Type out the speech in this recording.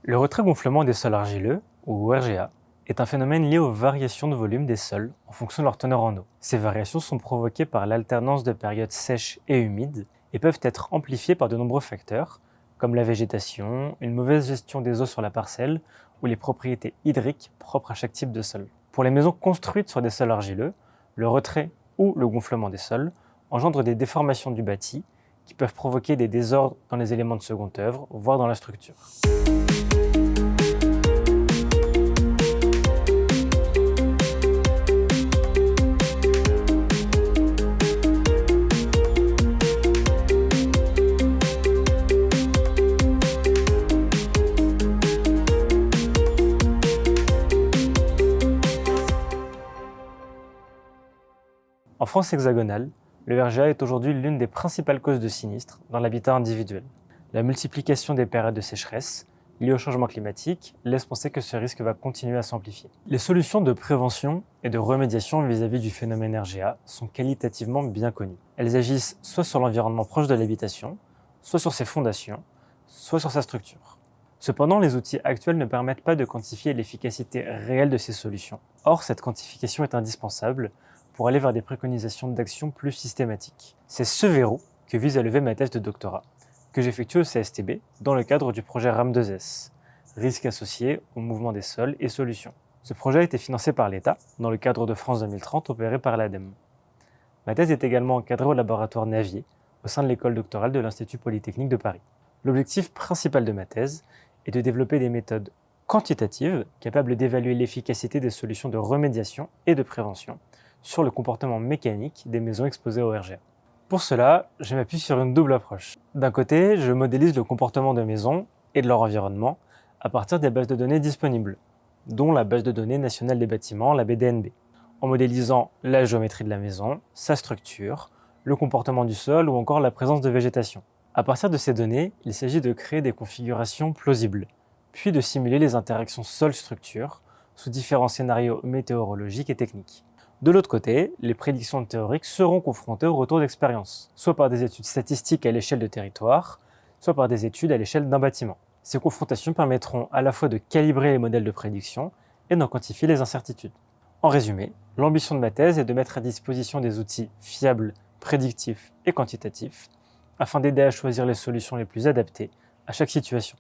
Le retrait-gonflement des sols argileux, ou RGA, est un phénomène lié aux variations de volume des sols en fonction de leur teneur en eau. Ces variations sont provoquées par l'alternance de périodes sèches et humides et peuvent être amplifiées par de nombreux facteurs, comme la végétation, une mauvaise gestion des eaux sur la parcelle ou les propriétés hydriques propres à chaque type de sol. Pour les maisons construites sur des sols argileux, le retrait ou le gonflement des sols engendre des déformations du bâti qui peuvent provoquer des désordres dans les éléments de seconde œuvre, voire dans la structure. En France hexagonale, le RGA est aujourd'hui l'une des principales causes de sinistres dans l'habitat individuel. La multiplication des périodes de sécheresse liées au changement climatique laisse penser que ce risque va continuer à s'amplifier. Les solutions de prévention et de remédiation vis-à-vis du phénomène RGA sont qualitativement bien connues. Elles agissent soit sur l'environnement proche de l'habitation, soit sur ses fondations, soit sur sa structure. Cependant, les outils actuels ne permettent pas de quantifier l'efficacité réelle de ces solutions. Or, cette quantification est indispensable pour aller vers des préconisations d'action plus systématiques. C'est ce verrou que vise à lever ma thèse de doctorat, que j'effectue au CSTB dans le cadre du projet RAM2S, risques associés au mouvement des sols et solutions. Ce projet a été financé par l'État dans le cadre de France 2030 opéré par l'ADEME. Ma thèse est également encadrée au laboratoire Navier, au sein de l'école doctorale de l'Institut Polytechnique de Paris. L'objectif principal de ma thèse est de développer des méthodes quantitatives capables d'évaluer l'efficacité des solutions de remédiation et de prévention sur le comportement mécanique des maisons exposées au RGA. Pour cela, je m'appuie sur une double approche. D'un côté, je modélise le comportement de maisons et de leur environnement à partir des bases de données disponibles, dont la base de données nationale des bâtiments, la BDNB, en modélisant la géométrie de la maison, sa structure, le comportement du sol ou encore la présence de végétation. À partir de ces données, il s'agit de créer des configurations plausibles, puis de simuler les interactions sol-structure sous différents scénarios météorologiques et techniques. De l'autre côté, les prédictions théoriques seront confrontées au retour d'expérience, soit par des études statistiques à l'échelle de territoire, soit par des études à l'échelle d'un bâtiment. Ces confrontations permettront à la fois de calibrer les modèles de prédiction et d'en quantifier les incertitudes. En résumé, l'ambition de ma thèse est de mettre à disposition des outils fiables, prédictifs et quantitatifs, afin d'aider à choisir les solutions les plus adaptées à chaque situation.